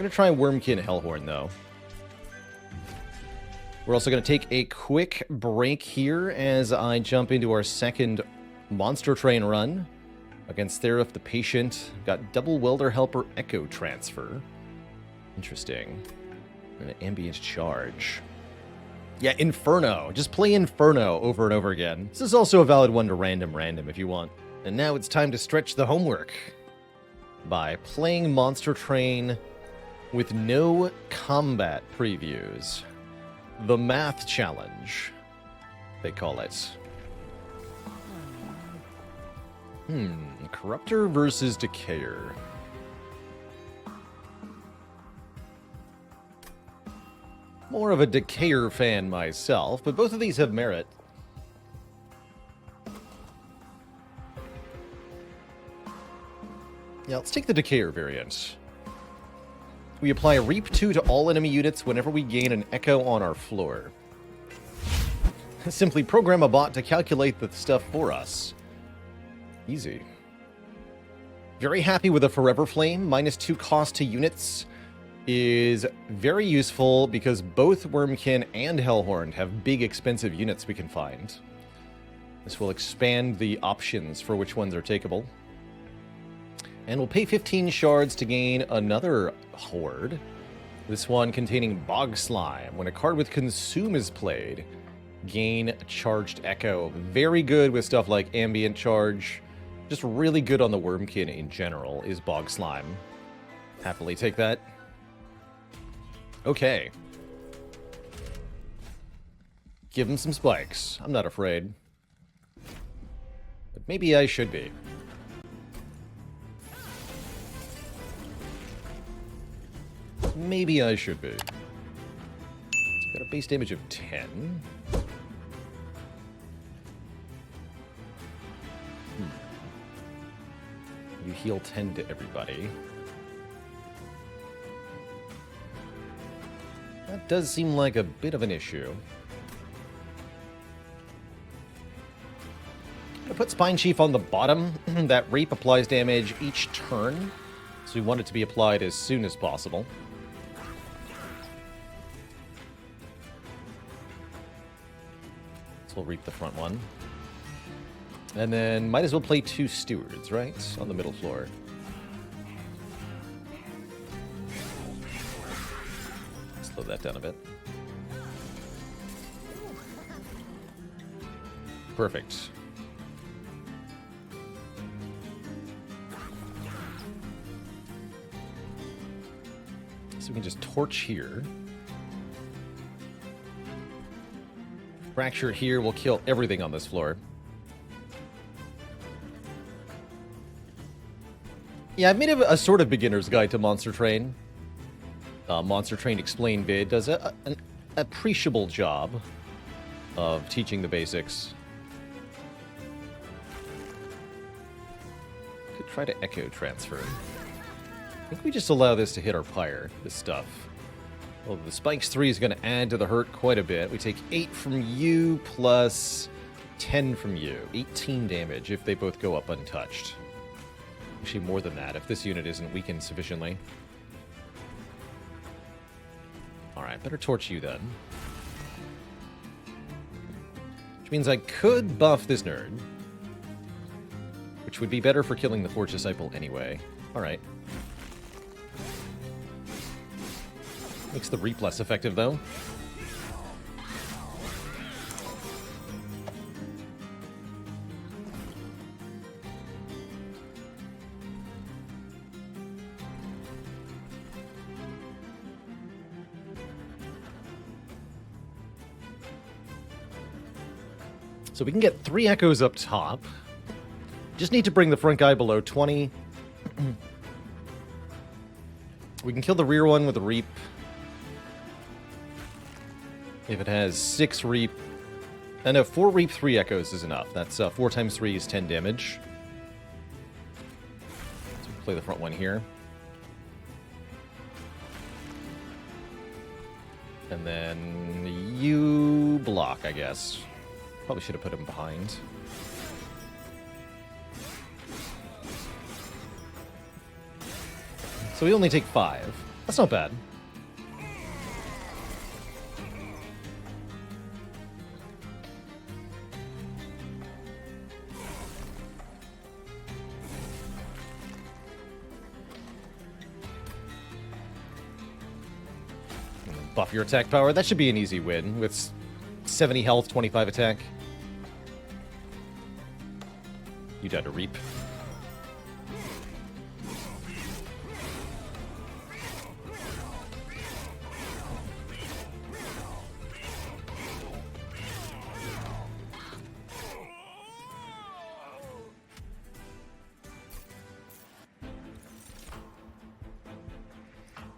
going to try Wormkin Hellhorn, though. We're also going to take a quick break here as I jump into our second Monster Train run against Therif the Patient. Got double Welder Helper Echo Transfer. Interesting. And an Ambient Charge. Yeah, Inferno. Just play Inferno over and over again. This is also a valid one to random if you want. And now it's time to stretch the homework by playing Monster Train with no combat previews. The Math Challenge, they call it. Corruptor versus Decayer. More of a Decayer fan myself, but both of these have merit. Yeah, let's take the Decayer variant. We apply Reap 2 to all enemy units whenever we gain an Echo on our floor. Simply program a bot to calculate the stuff for us. Easy. Very happy with a Forever Flame. -2 cost to units is very useful because both Wormkin and Hellhorn have big expensive units we can find. This will expand the options for which ones are takeable. And we'll pay 15 shards to gain another Horde. This one containing Bog Slime. When a card with Consume is played, gain a Charged Echo. Very good with stuff like Ambient Charge. Just really good on the Wormkin in general is Bog Slime. Happily take that. Okay. Give him some spikes. I'm not afraid. But maybe I should be. Maybe I should be. It's got a base damage of 10. You heal 10 to everybody. That does seem like a bit of an issue. I'm gonna put Spine Chief on the bottom. That Reap applies damage each turn, so we want it to be applied as soon as possible. So we'll Reap the front one. And then might as well play 2 Stewards, right? On the middle floor. Slow that down a bit. Perfect. So we can just torch here. Fracture here will kill everything on this floor. Yeah, I've made a sort of beginner's guide to Monster Train. Monster Train Explain vid does an appreciable job of teaching the basics. Could try to Echo Transfer. I think we just allow this to hit our Pyre, this stuff. Well, the Spikes 3 is going to add to the hurt quite a bit. We take 8 from you plus 10 from you. 18 damage if they both go up untouched. Actually, more than that if this unit isn't weakened sufficiently. Alright, better torch you then. Which means I could buff this nerd. Which would be better for killing the Forge Disciple anyway. Alright. Makes the Reap less effective, though. So we can get 3 Echoes up top. Just need to bring the front guy below 20. We can kill the rear one with a Reap. If it has 6 Reap... no, 4 Reap, 3 Echoes is enough. That's 4 times 3 is 10 damage. So we play the front one here. And then you block, I guess. Probably should have put him behind. So we only take 5. That's not bad. Buff your attack power. That should be an easy win with 70 health, 25 attack. You died to reap.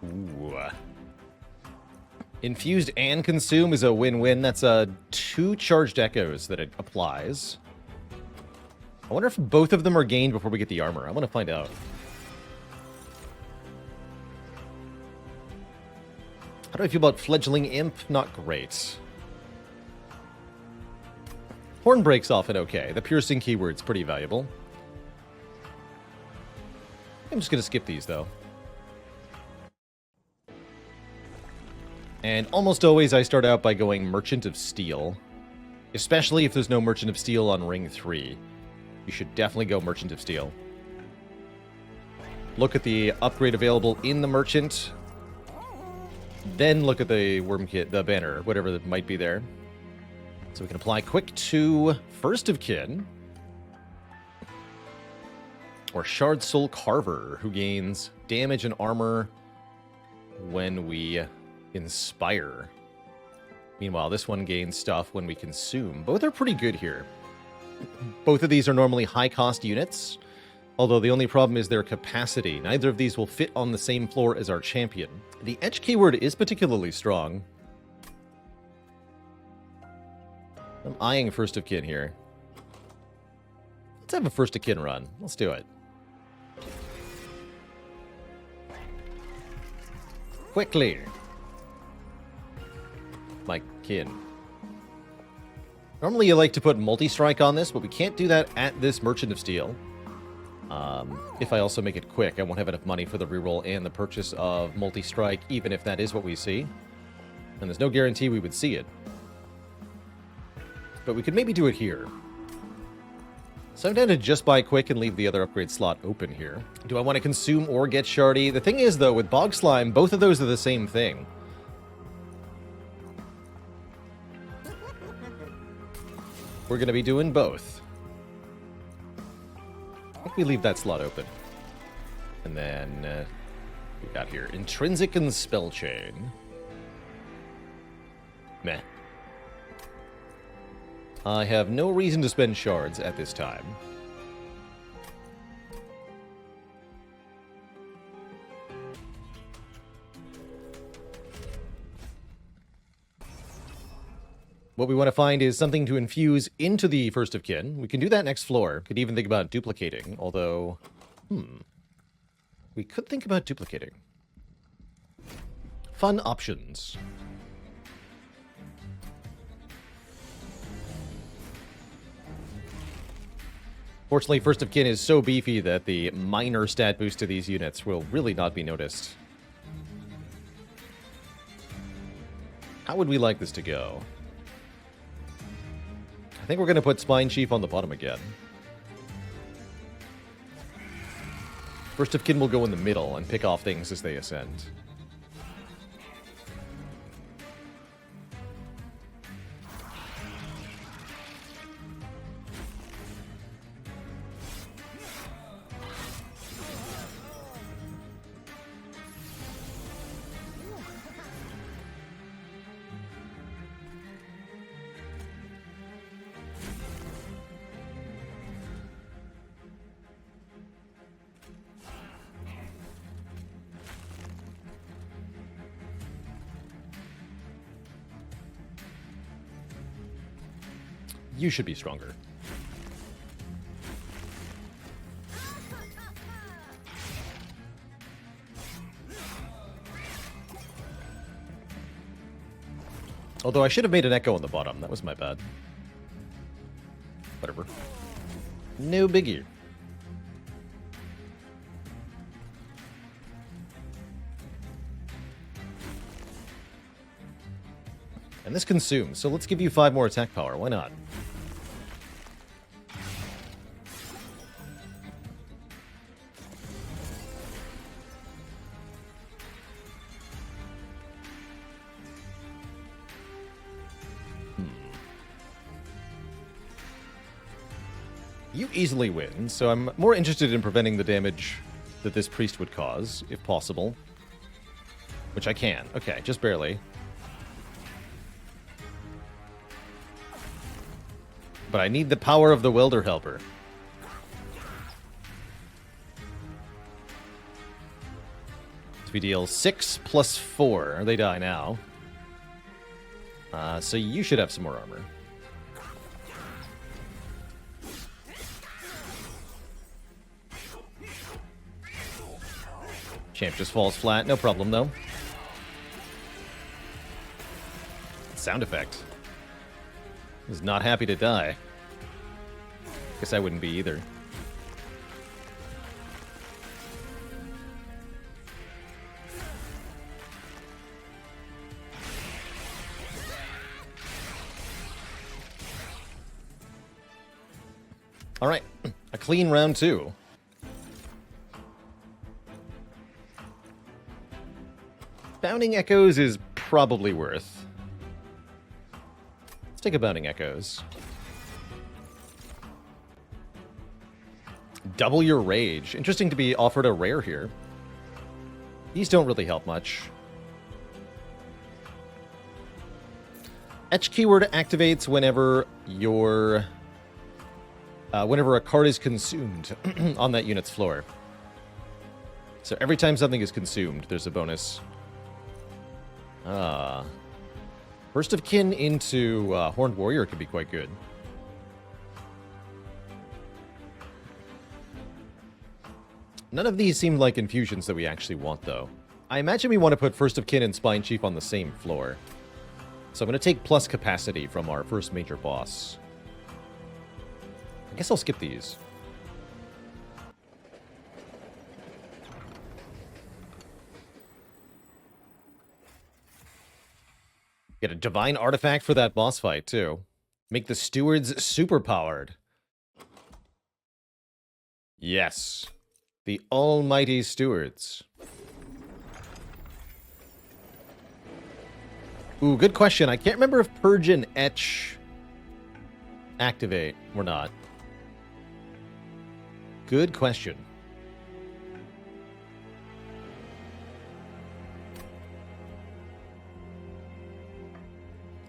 Ooh. Infused and consume is a win-win. That's 2 charged echoes that it applies. I wonder if both of them are gained before we get the armor. I want to find out. How do I feel about Fledgling Imp? Not great. Horn Break's often okay. The piercing keyword's pretty valuable. I'm just going to skip these, though. And almost always I start out by going Merchant of Steel. Especially if there's no Merchant of Steel on Ring 3. You should definitely go Merchant of Steel. Look at the upgrade available in the Merchant. Then look at the Worm Kit, the banner, whatever that might be there. So we can apply quick to First of Kin. Or Shard Soul Carver, who gains damage and armor when we inspire. Meanwhile, this one gains stuff when we consume. Both are pretty good here. Both of these are normally high-cost units, although the only problem is their capacity. Neither of these will fit on the same floor as our champion. The edge keyword is particularly strong. I'm eyeing First of Kin here. Let's have a First of Kin run. Let's do it. Quickly. My kin. Normally you like to put multi-strike on this, but we can't do that at this Merchant of Steel. If I also make it quick, I won't have enough money for the reroll and the purchase of multi-strike, even if that is what we see. And there's no guarantee we would see it. But we could maybe do it here. So I'm down to just buy quick and leave the other upgrade slot open here. Do I want to consume or get Shardy? The thing is, though, with Bog Slime, both of those are the same thing. We're going to be doing both. I think we leave that slot open. And then we got here Intrinsic and Spell Chain. Meh. I have no reason to spend shards at this time. What we want to find is something to infuse into the First of Kin. We can do that next floor. Could even think about duplicating, although... We could think about duplicating. Fun options. Fortunately, First of Kin is so beefy that the minor stat boost to these units will really not be noticed. How would we like this to go? I think we're going to put Spine Chief on the bottom again. First of Kin will go in the middle and pick off things as they ascend. You should be stronger. Although I should have made an echo on the bottom. That was my bad. Whatever. No biggie. And this consumes, so let's give you 5 more attack power. Why not? You easily win, so I'm more interested in preventing the damage that this priest would cause, if possible. Which I can. Okay, just barely. But I need the power of the Welder Helper. So we deal 6 plus 4. They die now. So you should have some more armor. Champ just falls flat. No problem, though. Sound effect. Is not happy to die. Guess I wouldn't be either. All right, a clean round 2. Bounding Echoes is probably worth. Let's take a Bounding Echoes. Double your rage. Interesting to be offered a rare here. These don't really help much. Etch keyword activates whenever your whenever a card is consumed on that unit's floor. So every time something is consumed, there's a bonus. First of Kin into Horned Warrior could be quite good. None of these seem like infusions that we actually want, though. I imagine we want to put First of Kin and Spine Chief on the same floor. So I'm going to take plus capacity from our first major boss. I guess I'll skip these. Get a divine artifact for that boss fight, too. Make the stewards superpowered. Yes. The almighty stewards. Ooh, good question. I can't remember if Purge and Etch activate or not. Good question.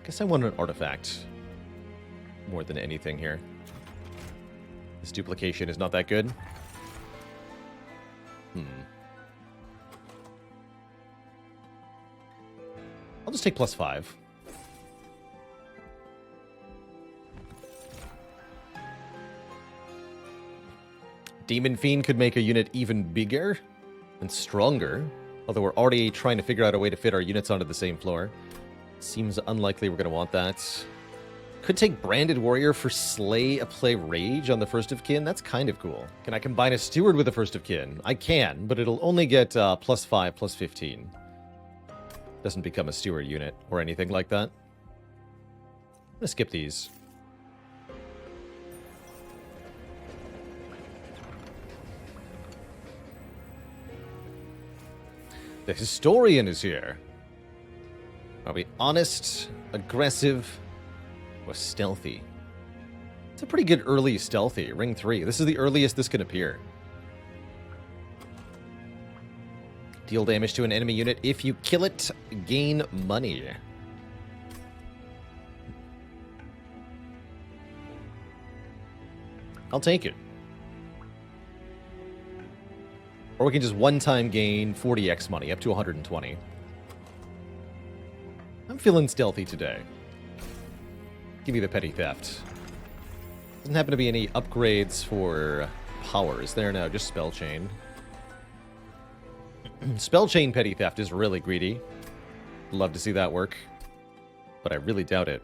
Guess I want an artifact more than anything here. This duplication is not that good. I'll just take plus 5. Demon Fiend could make a unit even bigger and stronger, although we're already trying to figure out a way to fit our units onto the same floor. Seems unlikely we're going to want that. Could take Branded Warrior for Slay a Play Rage on the First of Kin. That's kind of cool. Can I combine a Steward with the First of Kin? I can, but it'll only get plus 5, plus 15. Doesn't become a Steward unit or anything like that. I'm going to skip these. The Historian is here. Are we honest, aggressive, or stealthy? It's a pretty good early stealthy. Ring 3. This is the earliest this can appear. Deal damage to an enemy unit. If you kill it, gain money. I'll take it. Or we can just one-time gain 40x money, up to 120. I'm feeling stealthy today. Give me the petty theft. Doesn't happen to be any upgrades for powers there now, just spell chain. Spell chain petty theft is really greedy. Love to see that work, but I really doubt it.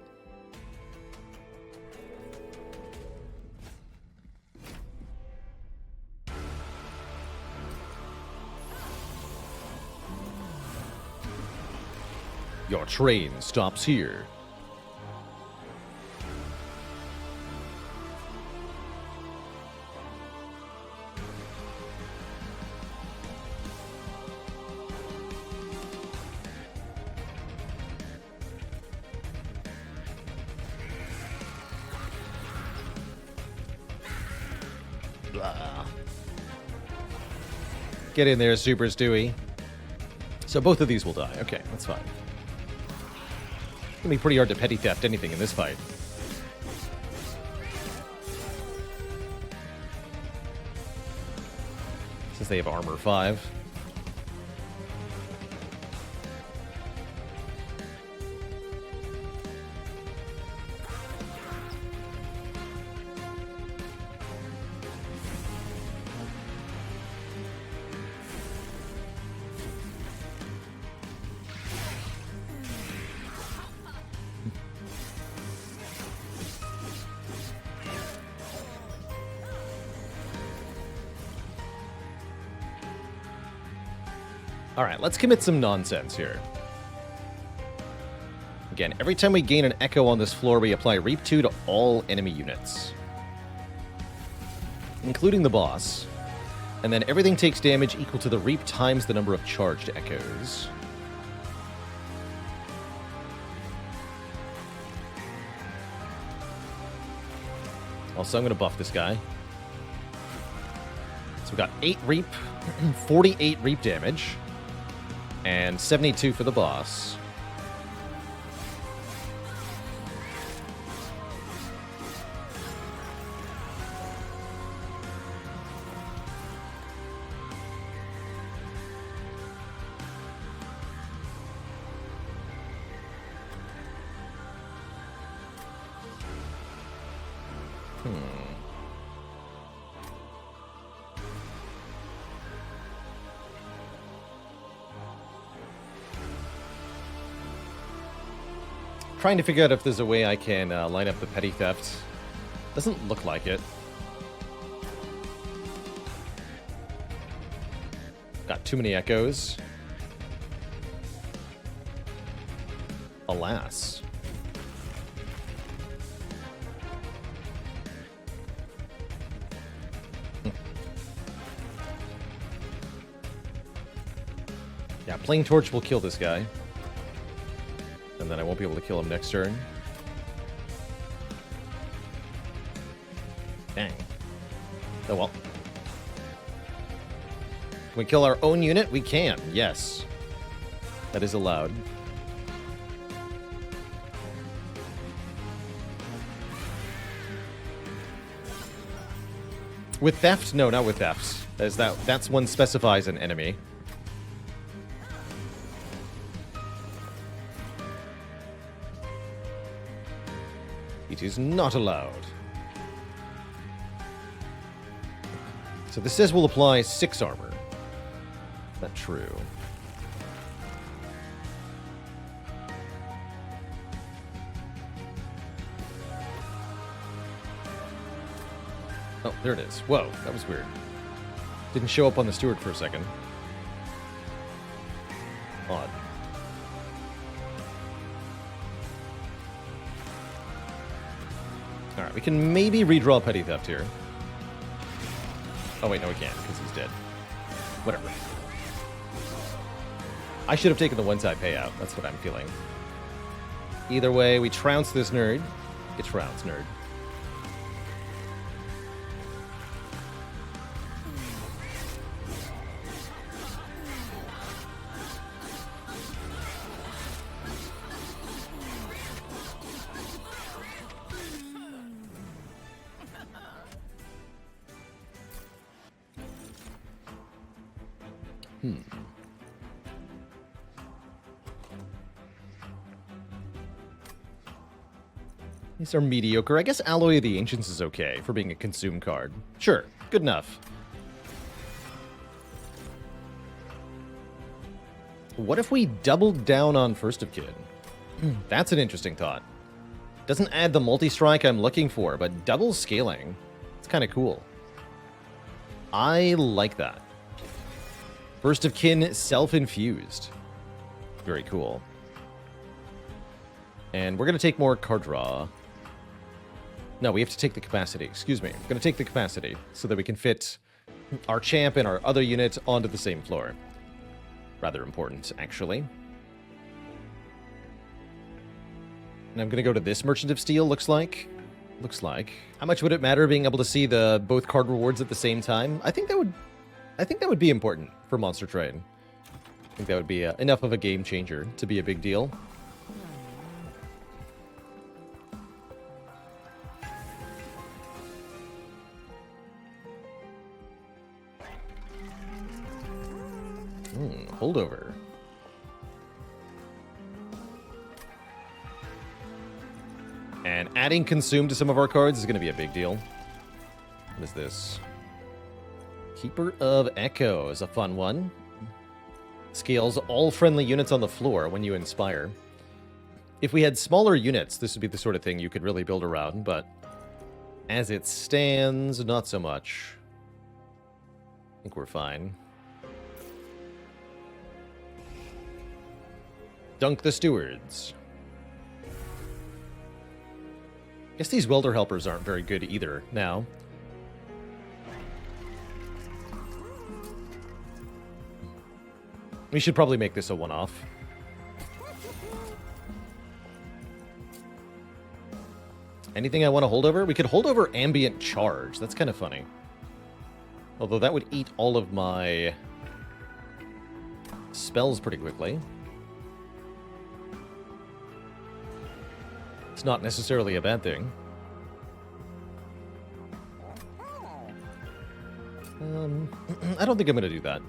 Your train stops here. Get in there, Super Stewie. So both of these will die. Okay, that's fine. It's gonna be pretty hard to petty theft anything in this fight. Since they have armor 5. Alright, let's commit some nonsense here. Again, every time we gain an echo on this floor, we apply Reap 2 to all enemy units, including the boss. And then everything takes damage equal to the Reap times the number of charged echoes. Also, I'm going to buff this guy. So we got 8 Reap, 48 Reap damage. And 72 for the boss. Trying to figure out if there's a way I can line up the petty theft. Doesn't look like it. Got too many echoes. Alas. Yeah, Plain Torch will kill this guy. And then I won't be able to kill him next turn. Dang. Oh well. Can we kill our own unit? We can, yes. That is allowed. With theft? No, not with theft. That's one specifies an enemy. It is not allowed. So this says we'll apply 6 armor. Is that true? Oh, there it is. Whoa, that was weird. Didn't show up on the steward for a second. Odd. Alright, we can maybe redraw Petty Theft here. Oh wait, no we can't, because he's dead. Whatever. I should have taken the one-side payout. That's what I'm feeling. Either way, we trounce this nerd. Get trounced, nerd. These are mediocre. I guess Alloy of the Ancients is okay for being a consume card. Sure, good enough. What if we doubled down on First of Kin? That's an interesting thought. Doesn't add the multi-strike I'm looking for, but double scaling. It's kind of cool. I like that. First of Kin self-infused. Very cool. And we're going to take more card draw. No, we have to take the capacity. Excuse me. We're going to take the capacity so that we can fit our champ and our other unit onto the same floor. Rather important, actually. And I'm going to go to this Merchant of Steel, looks like. looks like. How much would it matter being able to see the both card rewards at the same time? I think that would be important for Monster Trade. I think that would be enough of a game changer to be a big deal. Holdover. And adding Consume to some of our cards is going to be a big deal. What is this? Keeper of Echo is a fun one. Scales all friendly units on the floor when you inspire. If we had smaller units, this would be the sort of thing you could really build around, but as it stands, not so much. I think we're fine. Dunk the Stewards. Guess these welder helpers aren't very good either now. We should probably make this a one-off. Anything I want to hold over? We could hold over Ambient Charge. That's kind of funny. Although that would eat all of my spells pretty quickly. It's not necessarily a bad thing. I don't think I'm going to do that.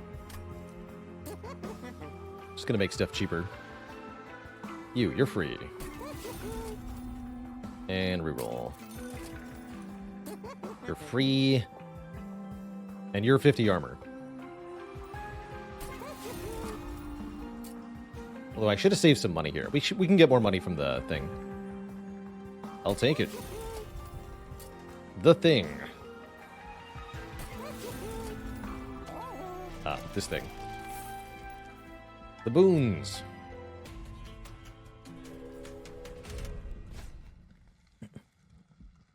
Just going to make stuff cheaper. You're free. And reroll. You're free. And you're 50 armor. Although I should have saved some money here. We can get more money from the thing. I'll take it. The thing. Ah, this thing. The boons.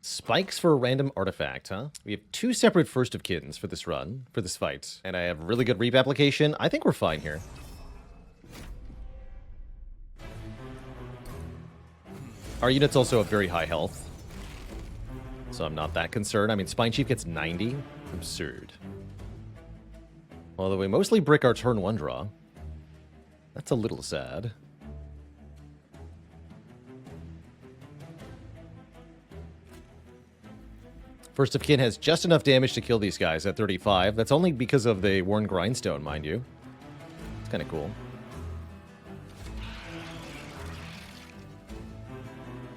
Spikes for a random artifact, huh? We have 2 separate First of Kins for this run, for this fight. And I have really good reap application. I think we're fine here. Our unit's also have very high health. So I'm not that concerned. I mean, Spine Chief gets 90. Absurd. Although we mostly brick our turn 1 draw. That's a little sad. First of Kin has just enough damage to kill these guys at 35. That's only because of the Worn Grindstone, mind you. It's kind of cool.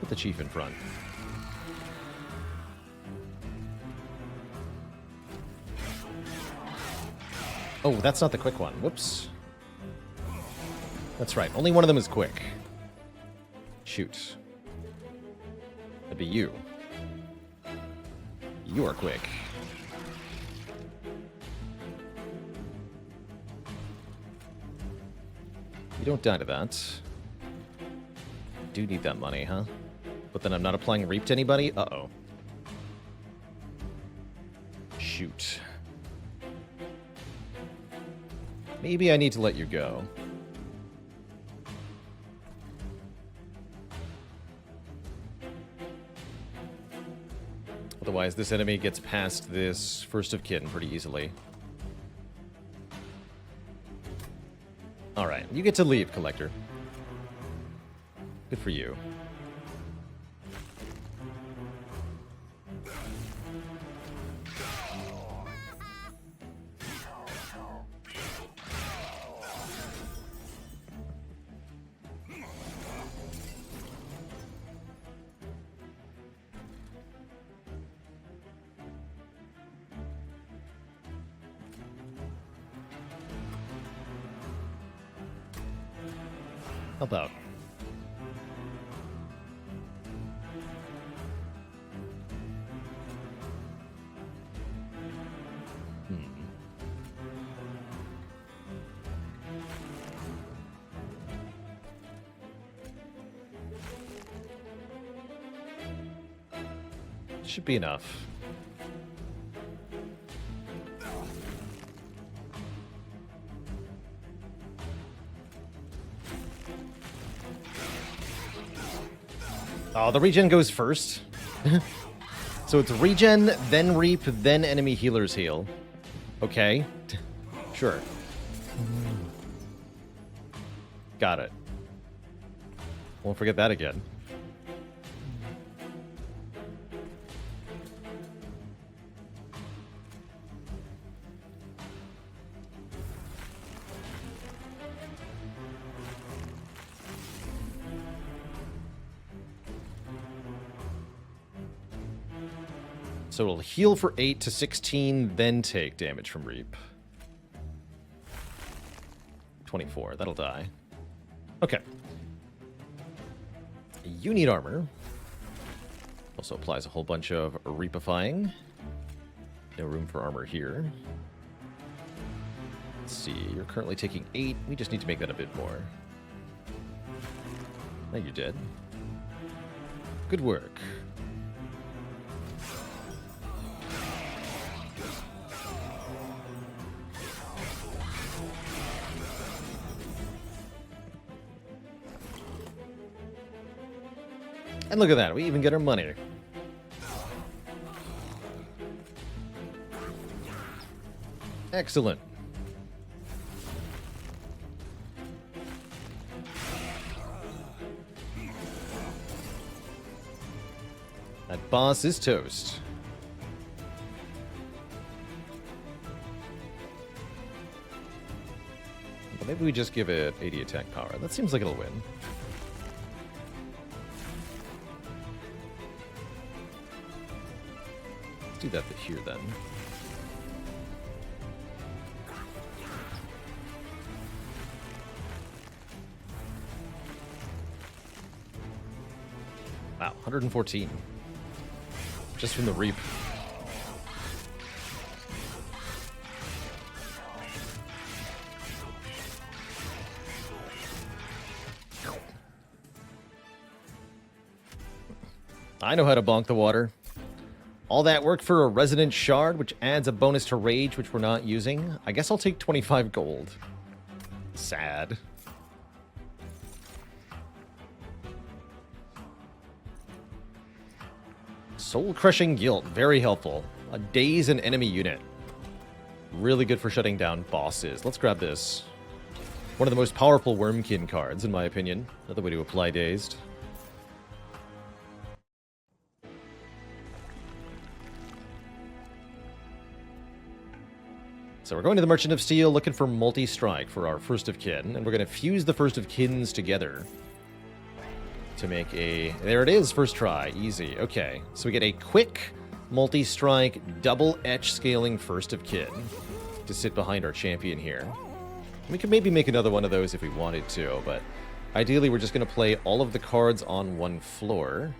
Put the Chief in front. Oh, that's not the quick one. Whoops. That's right. Only one of them is quick. Shoot. That'd be you. You are quick. You don't die to that. Do need that money, huh? But then I'm not applying Reap to anybody? Uh-oh. Shoot. Maybe I need to let you go. Otherwise, this enemy gets past this First of Kin pretty easily. Alright, you get to leave, Collector. Good for you. Help out. Should be enough. Oh, the regen goes first. So it's regen, then reap, then enemy healers heal. Okay. Sure. Got it. Won't forget that again. So it'll heal for 8 to 16, then take damage from Reap. 24, that'll die. Okay. You need armor. Also applies a whole bunch of Reapifying. No room for armor here. Let's see, you're currently taking 8. We just need to make that a bit more. Now you're dead. Good work. And look at that, we even get our money. Excellent. That boss is toast. But maybe we just give it 80 attack power. That seems like it'll win. Do that here then. Wow, 114. Just from the reap. I know how to bonk the water. All that work for a Resonant Shard, which adds a bonus to Rage, which we're not using. I guess I'll take 25 gold. Sad. Soul-Crushing Guilt, very helpful. A daze an enemy unit. Really good for shutting down bosses. Let's grab this. One of the most powerful Wormkin cards, in my opinion. Another way to apply Dazed. So we're going to the Merchant of Steel, looking for multi-strike for our First of Kin, and we're going to fuse the First of Kins together to make a... There it is, first try, easy. Okay, so we get a quick multi-strike, double etch scaling First of Kin to sit behind our champion here. We could maybe make another one of those if we wanted to, but ideally we're just going to play all of the cards on one floor.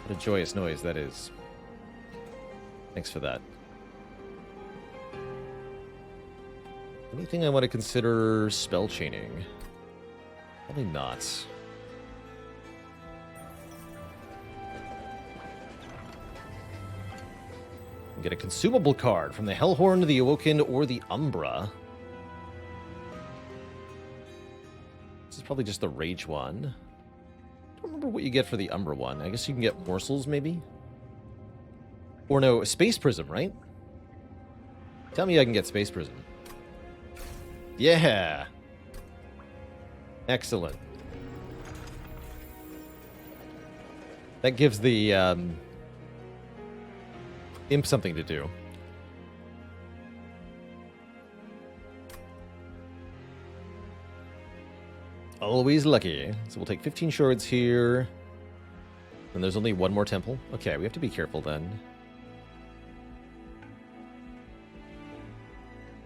What a joyous noise that is. Thanks for that. Anything I want to consider spell chaining? Probably not. Get a consumable card from the Hellhorn, the Awoken, or the Umbra. This is probably just the Rage one. I don't remember what you get for the Umbra one. I guess you can get morsels, maybe? Or no, Space Prism, right? Tell me I can get Space Prism. Yeah! Excellent. That gives the imp something to do. Always lucky. So we'll take 15 shards here. And there's only one more temple. Okay, we have to be careful then.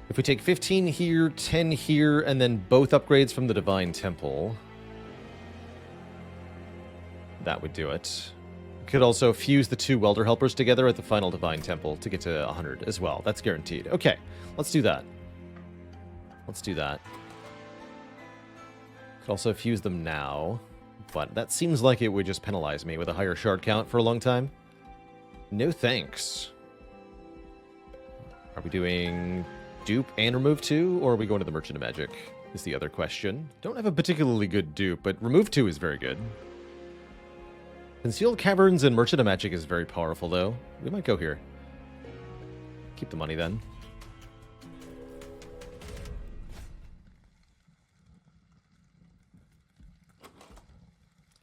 If we take 15 here, 10 here, and then both upgrades from the Divine Temple, that would do it. We could also fuse the two Welder Helpers together at the final Divine Temple to get to 100 as well. That's guaranteed. Okay, let's do that. Let's do that. Could also fuse them now, but that seems like it would just penalize me with a higher shard count for a long time. No thanks. Are we doing dupe and remove 2, or are we going to the Merchant of Magic? is the other question. Don't have a particularly good dupe, but remove 2 is very good. Concealed Caverns and Merchant of Magic is very powerful, though. We might go here. Keep the money, then.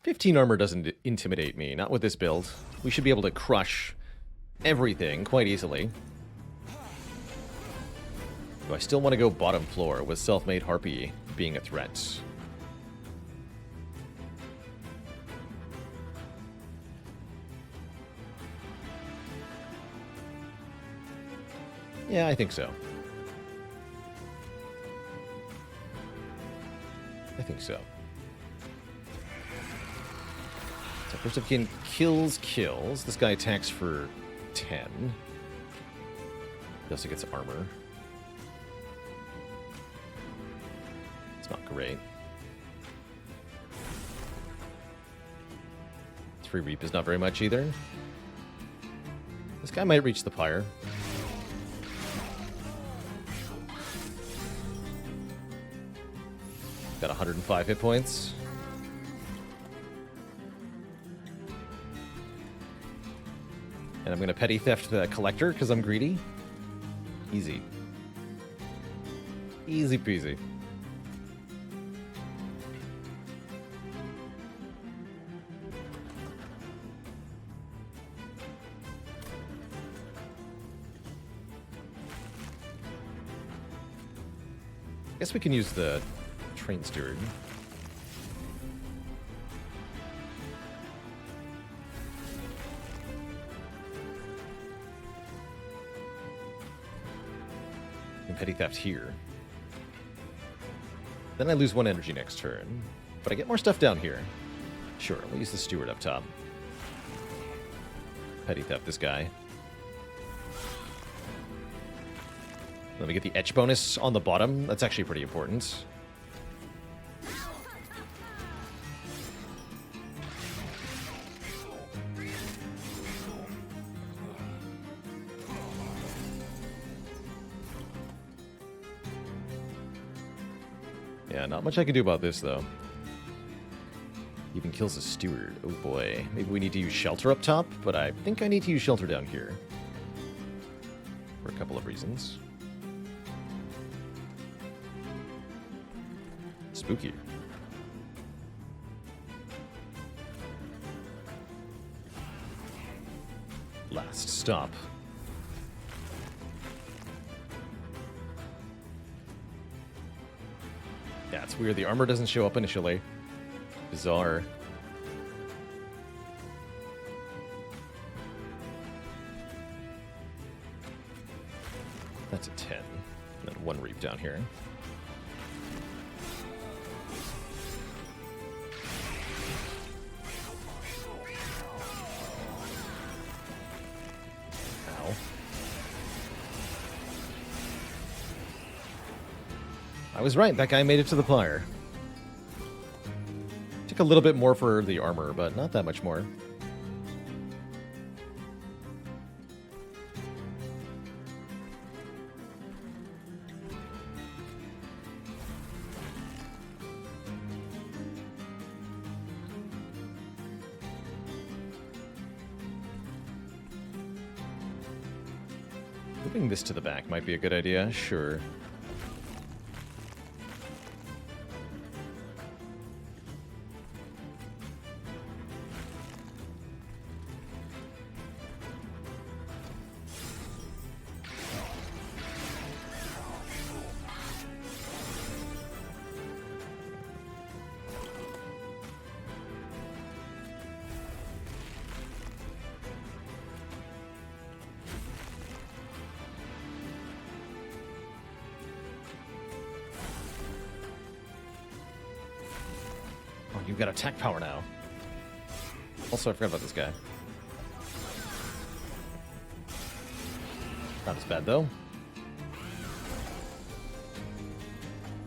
"15 armor doesn't intimidate me, not with this build. We should be able to crush everything quite easily. Do I still want to go bottom floor with Self-Made Harpy being a threat? Yeah, I think so. I think so. So first of kin kills. This guy attacks for 10. He also gets armor. It's not great. 3 reap is not very much either. This guy might reach the pyre. Got 105 hit points. And I'm going to petty theft the collector because I'm greedy. Easy. Easy peasy. Guess we can use the train steward. And petty theft here. Then I lose 1 energy next turn. But I get more stuff down here. Sure, we'll use the steward up top. Petty theft this guy. Let me get the etch bonus on the bottom. That's actually pretty important. Yeah, not much I can do about this, though. Even kills a steward. Oh boy. Maybe we need to use shelter up top, but I think I need to use shelter down here. For a couple of reasons. Spooky. Last stop. Yeah, it's weird. The armor doesn't show up initially. Bizarre. That's a 10. And then 1 reap down here. I was right, that guy made it to the pyre. Took a little bit more for the armor, but not that much more. Moving this to the back might be a good idea, sure. You've got attack power now. Also, I forgot about this guy. Not as bad, though.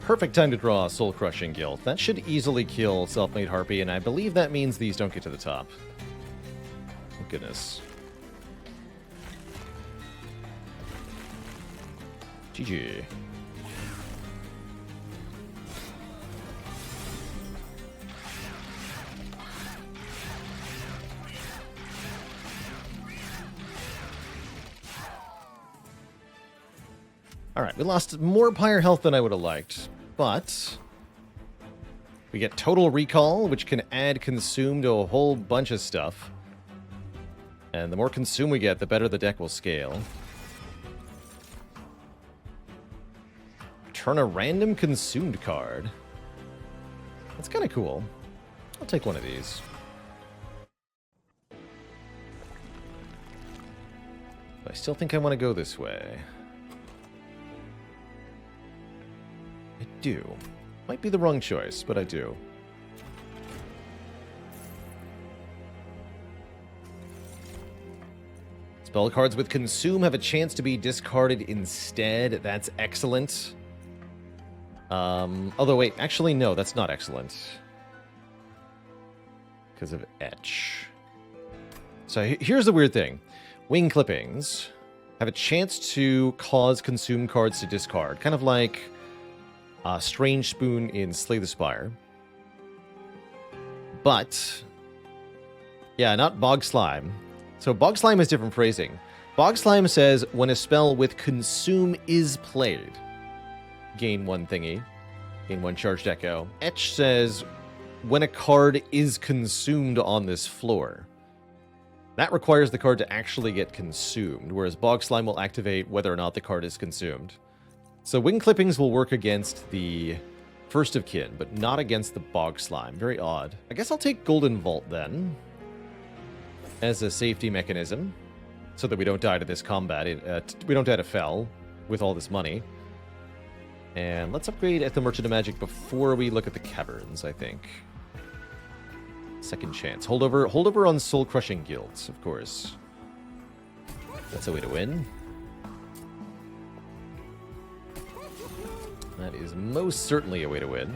Perfect time to draw Soul Crushing Guilt. That should easily kill Self-Made Harpy, and I believe that means these don't get to the top. Oh, goodness. GG. Alright, we lost more Pyre health than I would have liked, but we get Total Recall, which can add Consume to a whole bunch of stuff. And the more Consume we get, the better the deck will scale. Turn a random consumed card. That's kind of cool. I'll take one of these. But I still think I want to go this way. I do. Might be the wrong choice, but I do. Spell cards with Consume have a chance to be discarded instead. That's excellent. Although, wait, actually, no, that's not excellent. Because of Etch. So here's the weird thing. Wing Clippings have a chance to cause Consume cards to discard. Kind of like Strange Spoon in Slay the Spire. But, yeah, not Bog Slime. So Bog Slime has different phrasing. Bog Slime says, when a spell with Consume is played, gain one thingy. Gain one charged echo. Etch says, when a card is consumed on this floor. That requires the card to actually get consumed, whereas Bog Slime will activate whether or not the card is consumed. So Wing Clippings will work against the First of Kin, but not against the Bog Slime. Very odd. I guess I'll take Golden Vault then, as a safety mechanism, so that we don't die to this combat. We don't die to Fel with all this money. And let's upgrade at the Merchant of Magic before we look at the Caverns, I think. Second chance. Holdover on Soul Crushing Guilds, of course. That's a way to win. That is most certainly a way to win.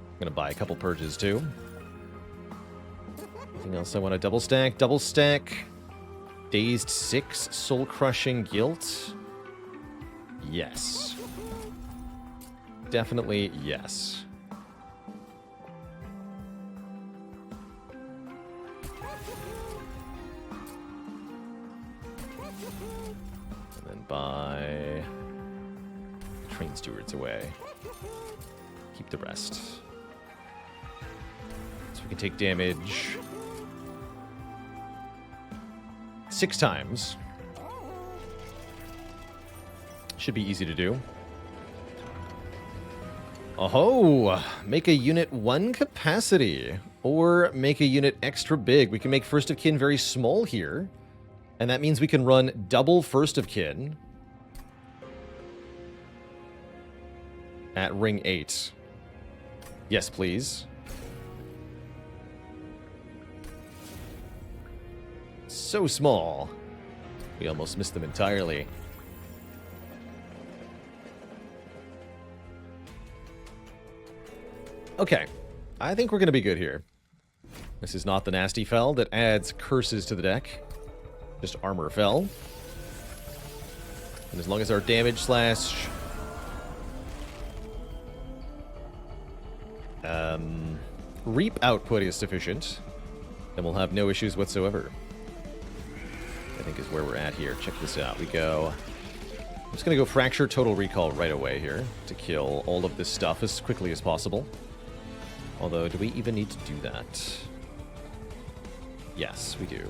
I'm gonna buy a couple purges too. Anything else I want to double stack? Double stack. Dazed 6, Soul Crushing Guilt. Yes. Definitely yes. And then buy Train Stewards away. Keep the rest. So we can take damage 6 times. Should be easy to do. Oh, make a unit 1 capacity, or make a unit extra big. We can make First of Kin very small here, and that means we can run double First of Kin at ring 8. Yes, please. So small. We almost missed them entirely. Okay, I think we're going to be good here. This is not the nasty Fel that adds curses to the deck. Just armor Fel. And as long as our damage slash... reap output is sufficient, then we'll have no issues whatsoever. I think is where we're at here. Check this out. We go... I'm just going to go Fracture Total Recall right away here to kill all of this stuff as quickly as possible. Although, do we even need to do that? Yes, we do.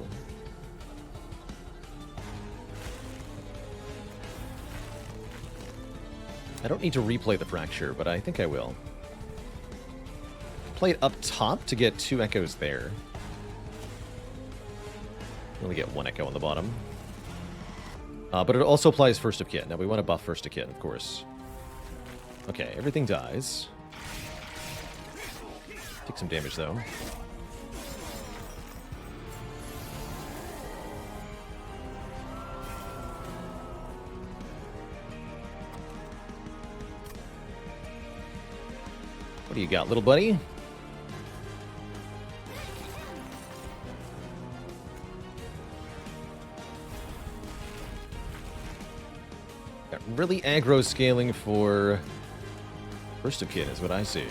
I don't need to replay the Fracture, but I think I will. Play it up top to get 2 echoes there. Only get 1 echo on the bottom. But it also applies First of Kin. Now, we want to buff First of Kin, of course. Okay, everything dies. Take some damage, though. What do you got, little buddy? Got really aggro scaling for First of Kin is what I see.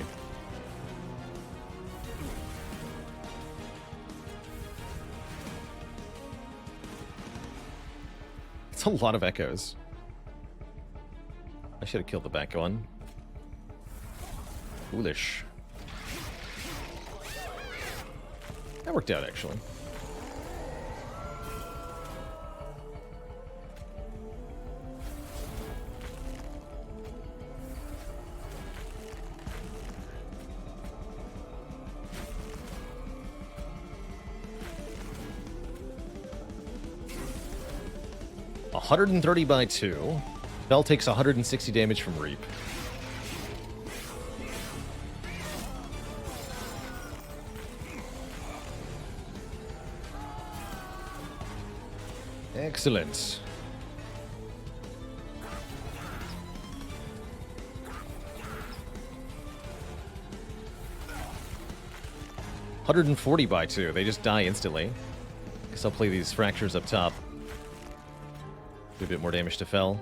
It's a lot of echoes. I should have killed the back one. Foolish. That worked out, actually. $130 by 2. Bell takes 160 damage from Reap. Excellent. $140 by 2. They just die instantly. Guess I'll play these fractures up top. Do a bit more damage to Fell.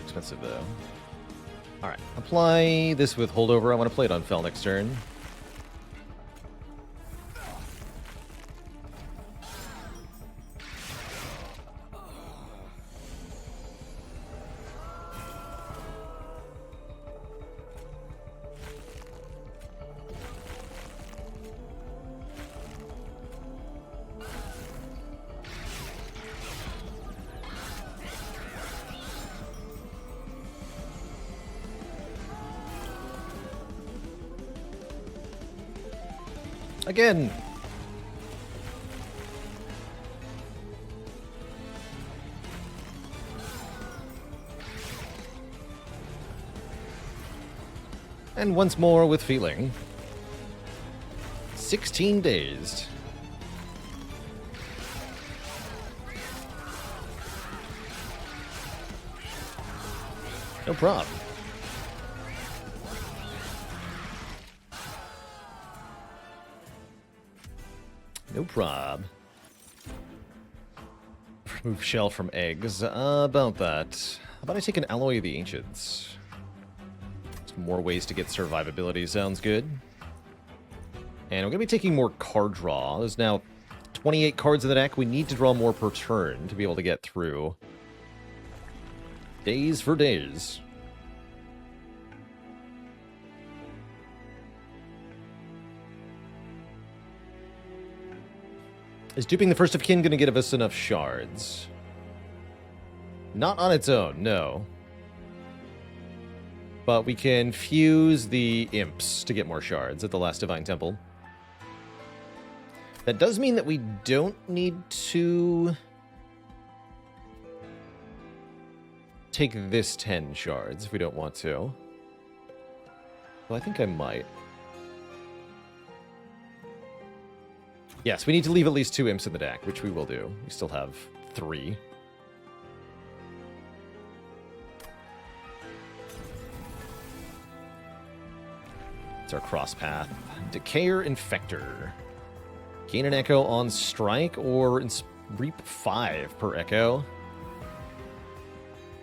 Expensive though. Alright, apply this with holdover. I want to play it on Fell next turn. Again! And once more with feeling. 16 dazed. No problem. No prob. Remove shell from eggs. About that. How about I take an Alloy of the Ancients? Some more ways to get survivability sounds good. And we're going to be taking more card draw. There's now 28 cards in the deck. We need to draw more per turn to be able to get through. Days for days. Is duping the First of Kin going to give us enough shards? Not on its own, no. But we can fuse the Imps to get more shards at the last Divine Temple. That does mean that we don't need to take this 10 shards if we don't want to. Well, I think I might. Yes, we need to leave at least 2 Imps in the deck, which we will do. We still have 3. It's our cross path. Decayer Infector. Gain an echo on strike or reap 5 per echo.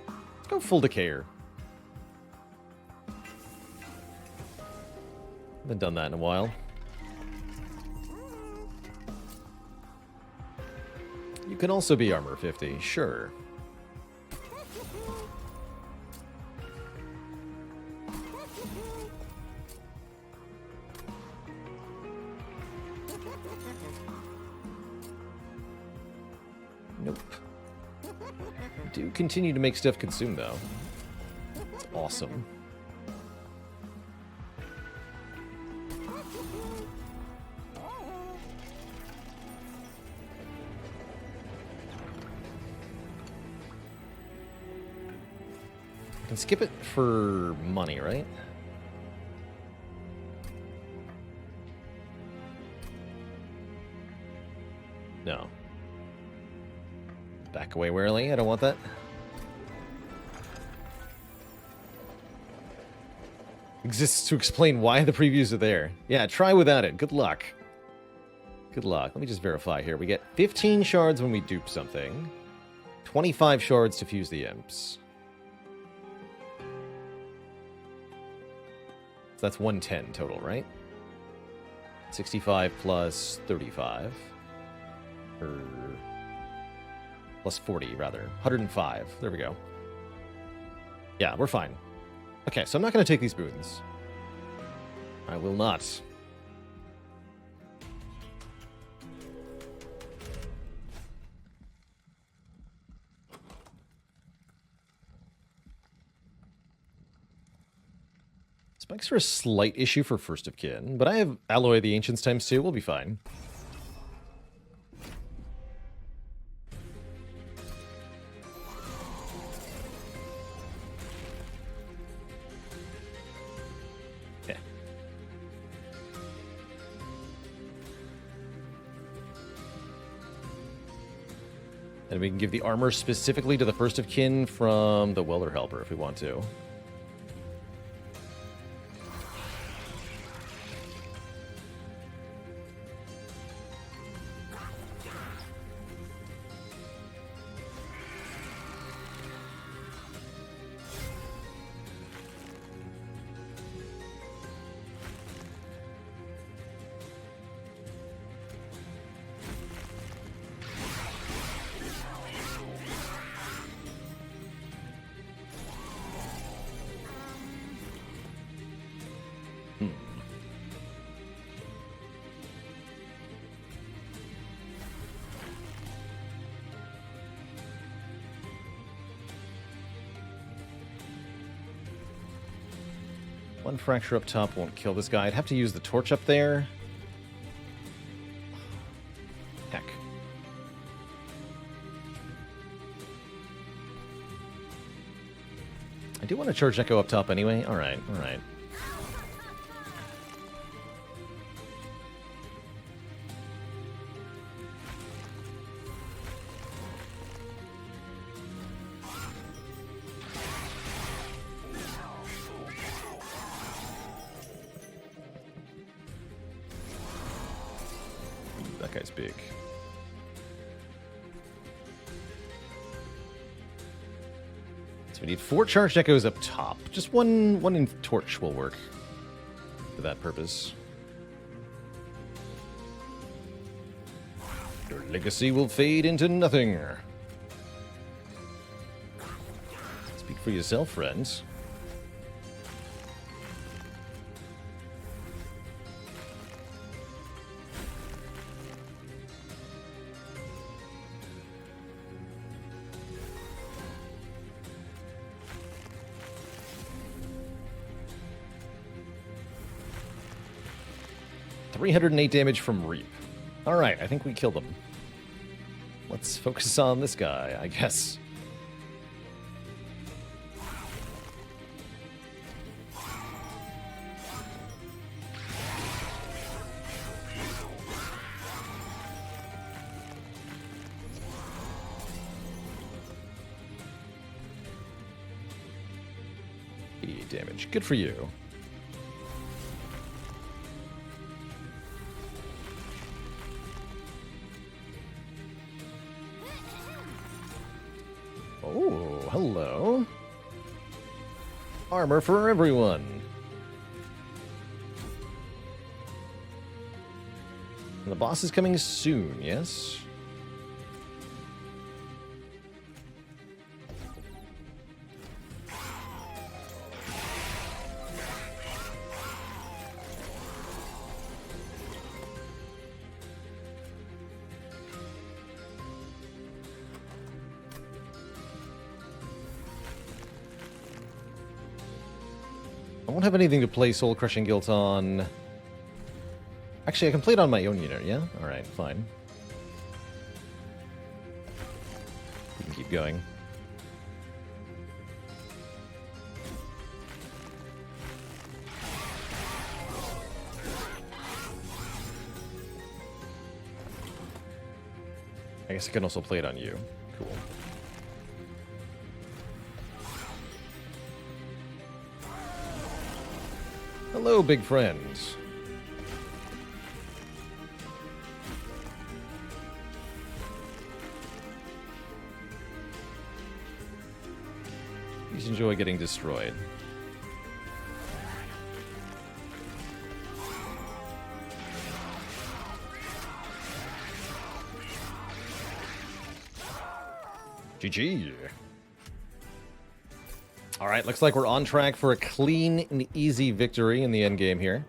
Let's go full Decayer. Haven't done that in a while. You can also be armor 50, sure. Nope. Do continue to make stuff consume, though. It's awesome. I can skip it for money, right? No. Back away warily. I don't want that. Exists to explain why the previews are there. Yeah, try without it. Good luck. Good luck. Let me just verify here. We get 15 shards when we dupe something. 25 shards to fuse the imps. So that's 110 total, right? 65 plus 35. Or plus 40, rather. 105. There we go. Yeah, we're fine. Okay, so I'm not going to take these boons. I will not. Spikes are a slight issue for First of Kin, but I have Alloy of the Ancients times 2. We'll be fine. Yeah. And we can give the armor specifically to the First of Kin from the Welder Helper if we want to. One fracture up top won't kill this guy. I'd have to use the torch up there. Heck. I do want to charge Echo up top anyway. Alright, alright. That guy's big. So we need 4 charged echoes up top. Just one in torch will work for that purpose. Your legacy will fade into nothing. Speak for yourself, friends. $308 damage from Reap. Alright, I think we killed him. Let's focus on this guy, I guess. $88 damage. Good for you. Oh, hello. Armor for everyone. And the boss is coming soon, yes? I won't have anything to play Soul Crushing Guilt on. Actually, I can play it on my own unit, yeah? Alright, fine. We can keep going. I guess I can also play it on you. Cool. Hello, big friend. Please enjoy getting destroyed. GG. All right, looks like we're on track for a clean and easy victory in the endgame here.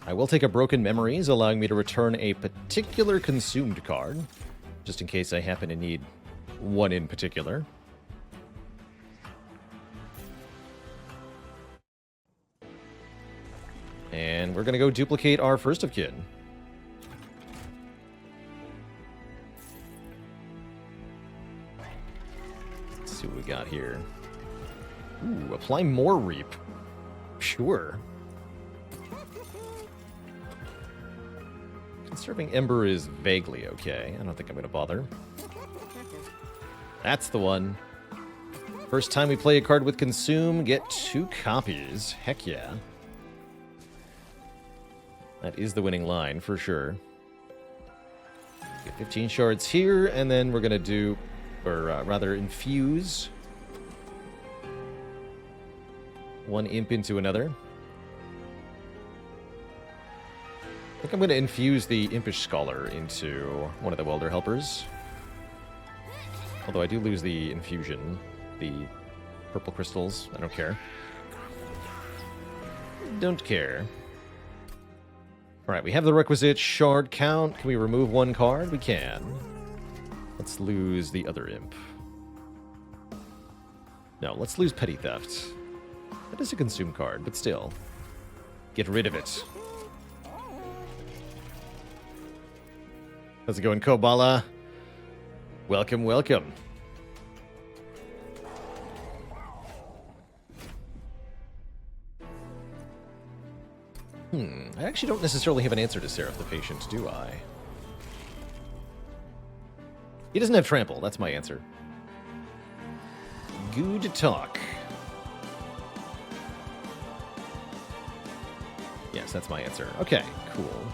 I will take a Broken Memories, allowing me to return a particular consumed card, just in case I happen to need one in particular. And we're going to go duplicate our first of kin. Let's see what we got here. Ooh, apply more reap. Sure. Conserving Ember is vaguely okay. I don't think I'm going to bother. That's the one. First time we play a card with Consume, get 2 copies. Heck yeah. That is the winning line, for sure. Get 15 shards here, and then we're going to do, or rather infuse one imp into another. I think I'm going to infuse the Impish Scholar into one of the Welder Helpers. Although I do lose the infusion, the purple crystals. I don't care. Don't care. Alright, we have the requisite shard count. Can we remove one card? We can. Let's lose the other imp. No, let's lose Petty Theft. That is a consume card, but still. Get rid of it. How's it going, Kobala? Welcome, welcome. I actually don't necessarily have an answer to Seraph the Patient, do I? He doesn't have trample, that's my answer. Good talk. Yes, that's my answer. Okay, cool.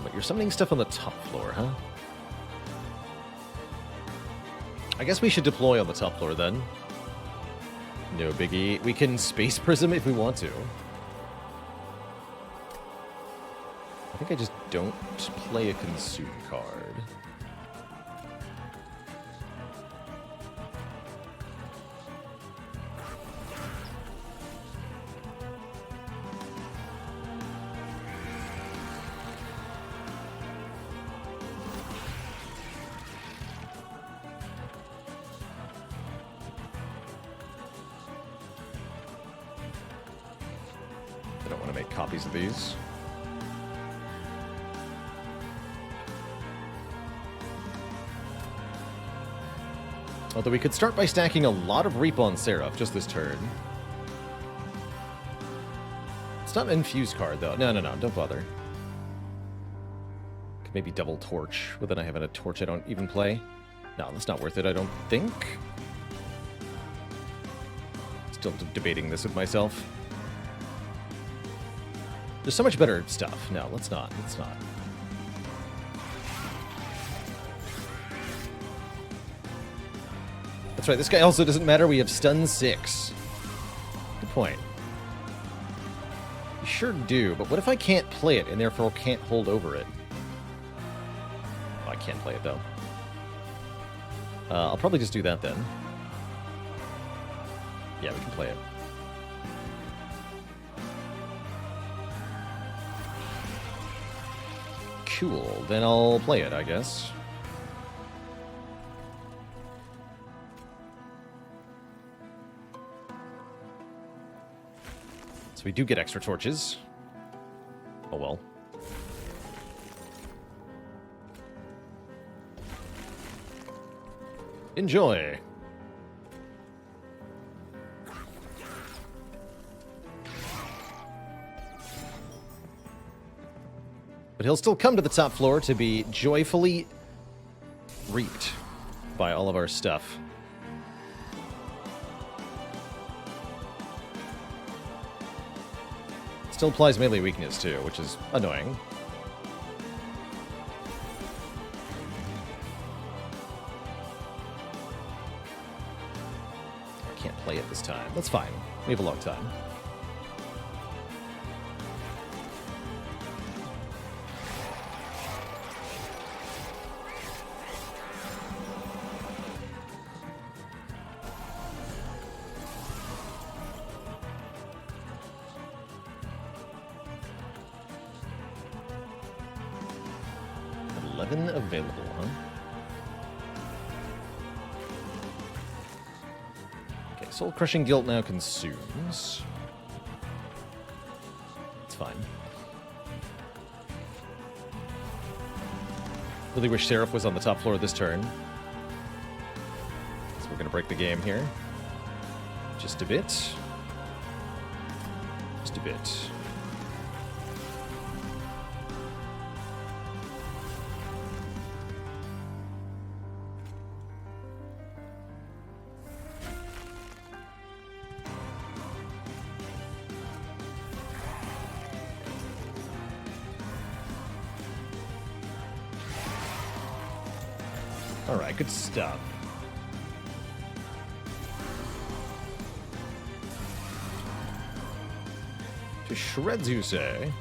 But you're summoning stuff on the top floor, huh? I guess we should deploy on the top floor then. No biggie. We can Space Prism if we want to. I think I just don't play a Consume card. I don't want to make copies of these. Although we could start by stacking a lot of Reap on Seraph just this turn. It's not an infused card, though. No, don't bother. Could maybe double Torch, but then I have a Torch I don't even play. No, that's not worth it, I don't think. Still debating this with myself. There's so much better stuff. No, let's not. Let's not. That's right, this guy also doesn't matter. We have stun 6. Good point. You sure do, but what if I can't play it and therefore can't hold over it? Oh, I can't play it, though. I'll probably just do that then. Yeah, we can play it. Cool, then I'll play it, I guess. So we do get extra torches. Oh well. Enjoy! But he'll still come to the top floor to be joyfully reaped by all of our stuff. Still applies melee weakness too, which is annoying. I can't play it this time. That's fine. We have a long time. Available, huh? Okay, Soul Crushing Guilt now consumes. It's fine. Really wish Seraph was on the top floor this turn. So we're gonna break the game here. Just a bit. Just a bit. Alright, good stuff. To shreds, you say?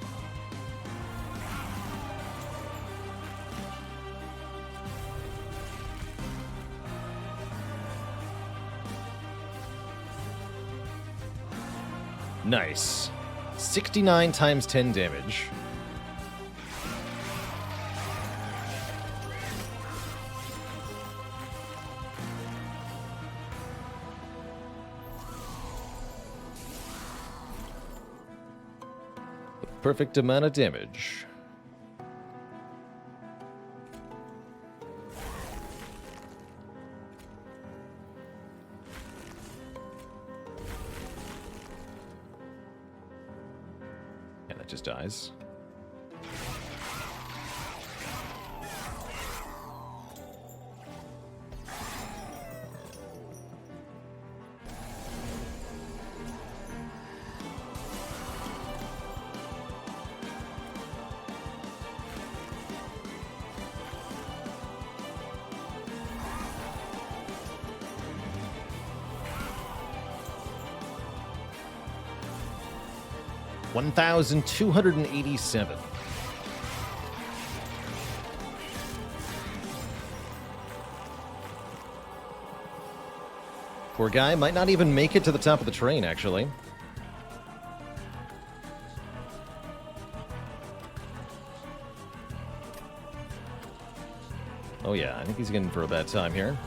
Nice. 69 times 10 damage. Perfect amount of damage. Yeah, that just dies. $1,287. Poor guy might not even make it to the top of the train, actually. Oh yeah, I think he's getting for a bad time here.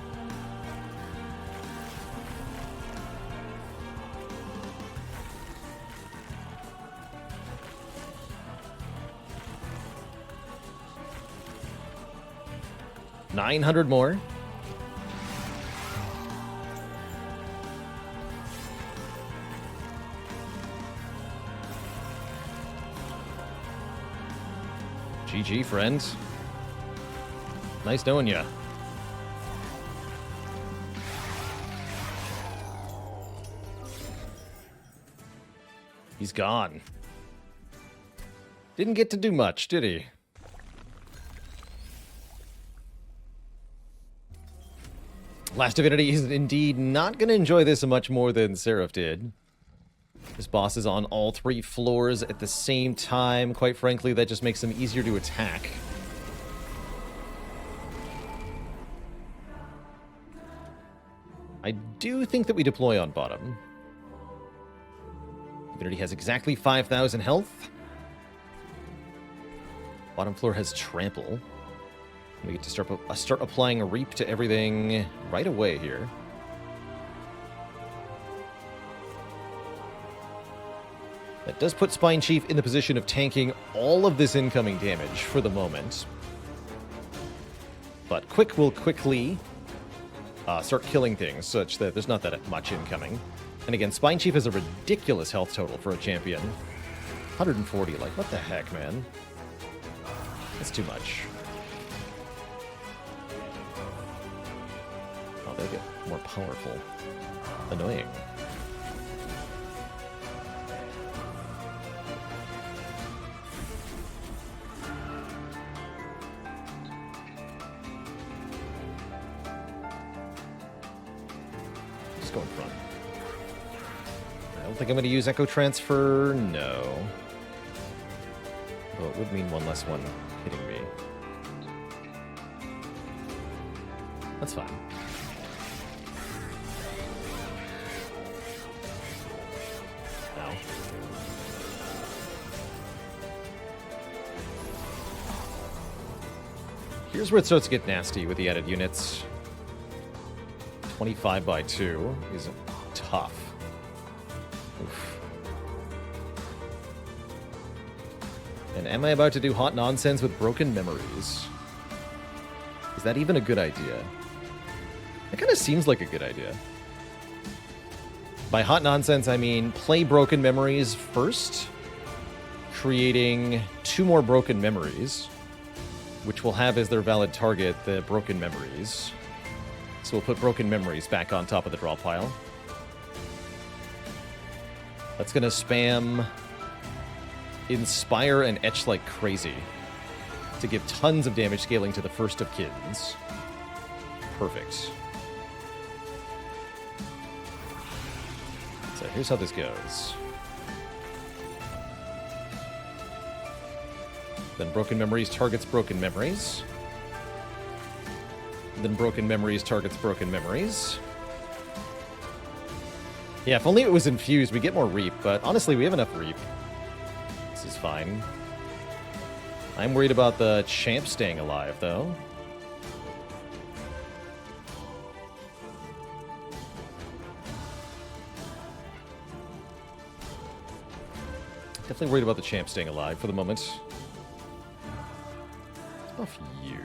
$900 more. GG, friends. Nice knowing ya. He's gone. Didn't get to do much, did he? Last Divinity is indeed not going to enjoy this much more than Seraph did. This boss is on all 3 floors at the same time. Quite frankly, that just makes them easier to attack. I do think that we deploy on bottom. Divinity has exactly 5,000 health. Bottom floor has trample. We get to start applying a reap to everything right away here. That does put Spine Chief in the position of tanking all of this incoming damage for the moment. But Quick will quickly start killing things such that there's not that much incoming. And again, Spine Chief has a ridiculous health total for a champion. 140, like, what the heck, man? That's too much. Oh, they get more powerful. Annoying. Just go in front. I don't think I'm going to use Echo Transfer. No. Well, it would mean one less one hitting me. That's fine. Ow. Here's where it starts to get nasty with the added units. 25 by 2 is tough. Oof. And am I about to do hot nonsense with broken memories? Is that even a good idea? That kind of seems like a good idea. By hot nonsense, I mean play broken memories first, creating 2 more broken memories, which will have as their valid target the broken memories. So we'll put broken memories back on top of the draw pile. That's going to spam Inspire and Etch like crazy to give tons of damage scaling to the first of kins. Perfect. So here's how this goes. Then Broken Memories targets Broken Memories. Then Broken Memories targets Broken Memories. Yeah, if only it was infused, we get more Reap, but honestly, we have enough Reap. This is fine. I'm worried about the champ staying alive, though. Definitely worried about the champ staying alive for the moment. Off you.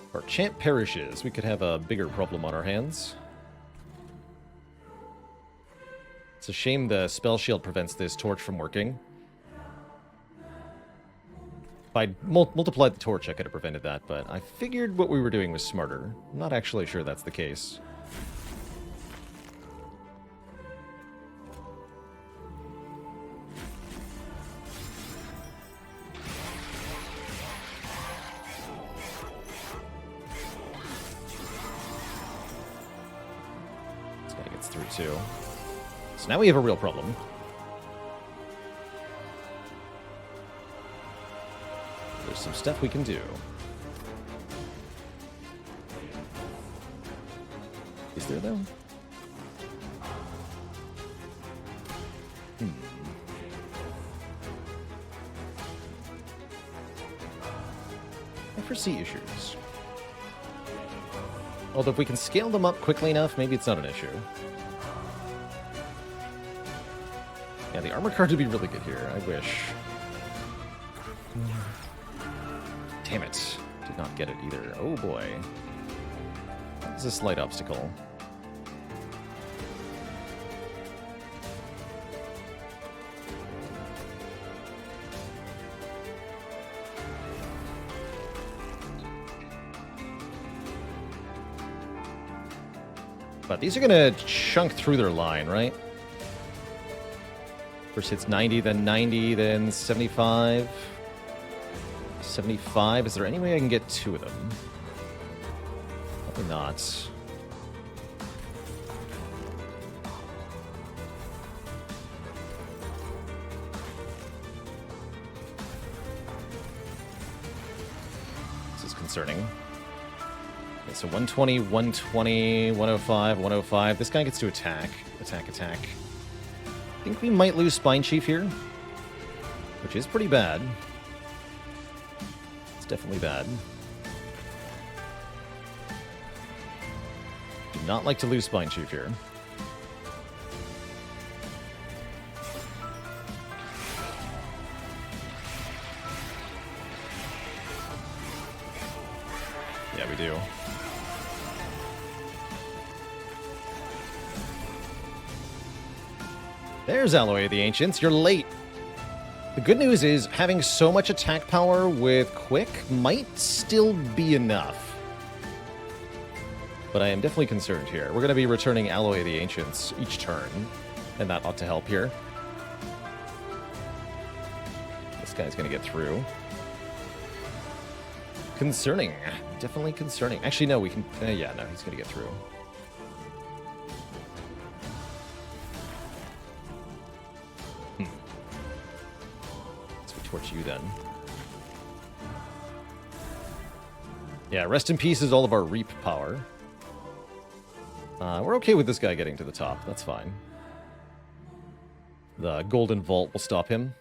If our champ perishes, we could have a bigger problem on our hands. It's a shame the spell shield prevents this torch from working. If I'd multiplied the torch, I could have prevented that, but I figured what we were doing was smarter. I'm not actually sure that's the case. This guy gets through too. So now we have a real problem. There's some stuff we can do. Is there, though? I foresee issues. Although if we can scale them up quickly enough, maybe it's not an issue. Yeah, the armor card would be really good here. I wish. Damn it. Did not get it either. Oh boy. That's a slight obstacle. But these are gonna chunk through their line, right? First hits 90, then 90, then 75. 75. Is there any way I can get 2 of them? Probably not. This is concerning. Okay, so 120, 120, 105, 105. This guy gets to attack. Attack, attack. I think we might lose Spine Chief here, which is pretty bad. It's definitely bad. Do not like to lose Spine Chief here. Yeah, we do. There's Alloy of the Ancients. You're late. The good news is having so much attack power with Quick might still be enough. But I am definitely concerned here. We're going to be returning Alloy of the Ancients each turn, and that ought to help here. This guy's going to get through. Concerning. Definitely concerning. Actually, no, we can... yeah, no, he's going to get through. Torch you then. Yeah, rest in peace is all of our reap power. We're okay with this guy getting to the top. That's fine. The golden vault will stop him.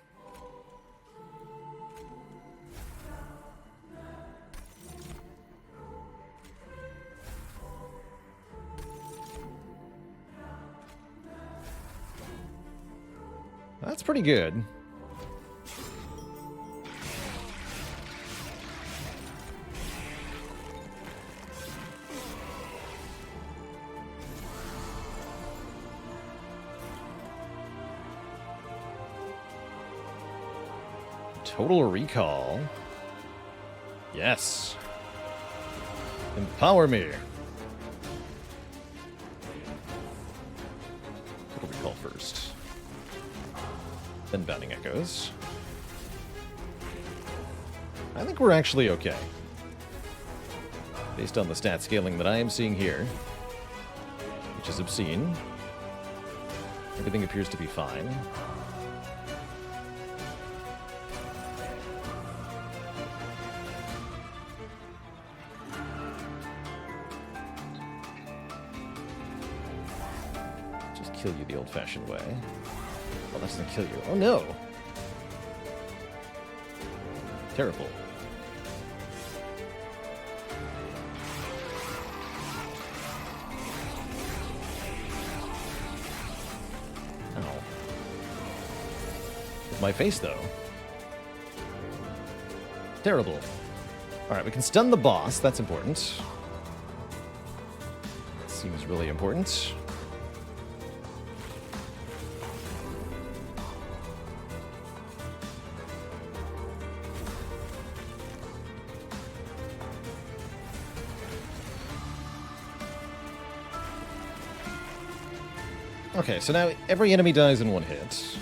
That's pretty good. Total recall. Yes. Empower me. Total recall first. Then Bounding Echoes. I think we're actually okay. Based on the stat scaling that I am seeing here, which is obscene. Everything appears to be fine. Kill you the old-fashioned way. Well, that doesn't kill you. Oh, no! Terrible. Ow. With my face, though. Terrible. Alright, we can stun the boss. That's important. Seems really important. Okay, so now every enemy dies in one hit.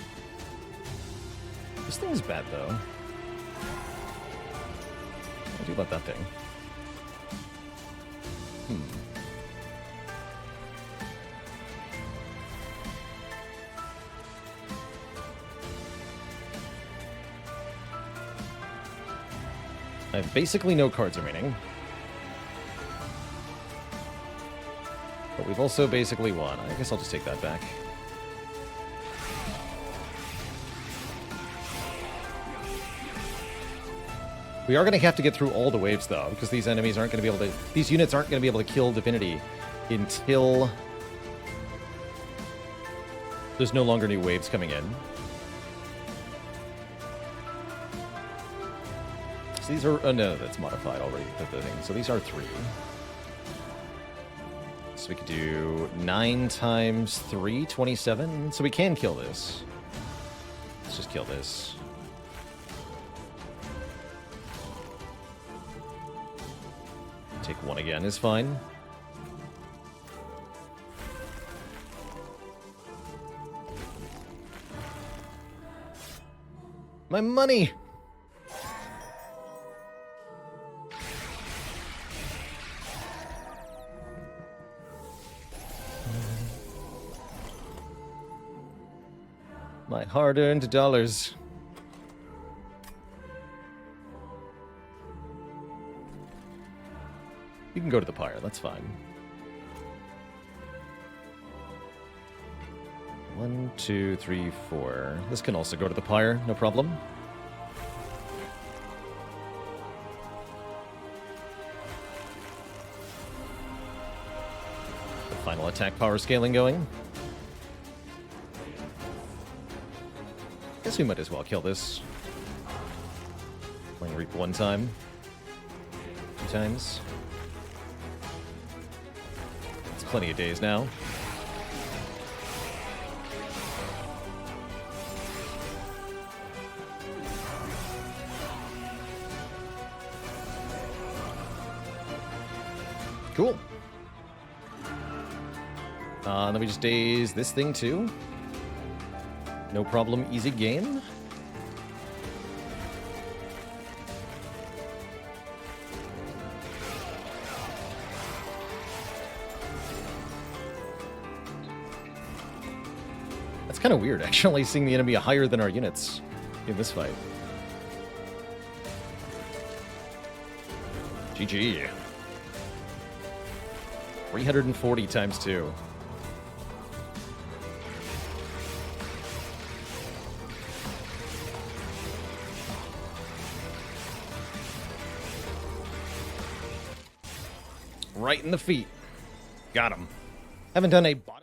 This thing's bad, though. What do you do about that thing? I have basically no cards remaining. But we've also basically won. I guess I'll just take that back. We are going to have to get through all the waves, though, because these enemies aren't going to be able to... These units aren't going to be able to kill Divinity until there's no longer new waves coming in. So these are... Oh, no, that's modified already. The thing. So these are 3. So we could do 9 times 3, 27. So we can kill this. Let's just kill this. Take 1 again is fine. My money! My hard-earned dollars. You can go to the pyre, that's fine. 1, 2, 3, 4. This can also go to the pyre, no problem. The final attack power scaling going. Guess we might as well kill this. Playing Reap 1 time. 2 times. It's plenty of days now. Cool. Then we just daze this thing too. No problem, easy game. That's kind of weird, actually, seeing the enemy higher than our units in this fight. GG. 340 times 2. Right in the feet. Got him. Haven't done a body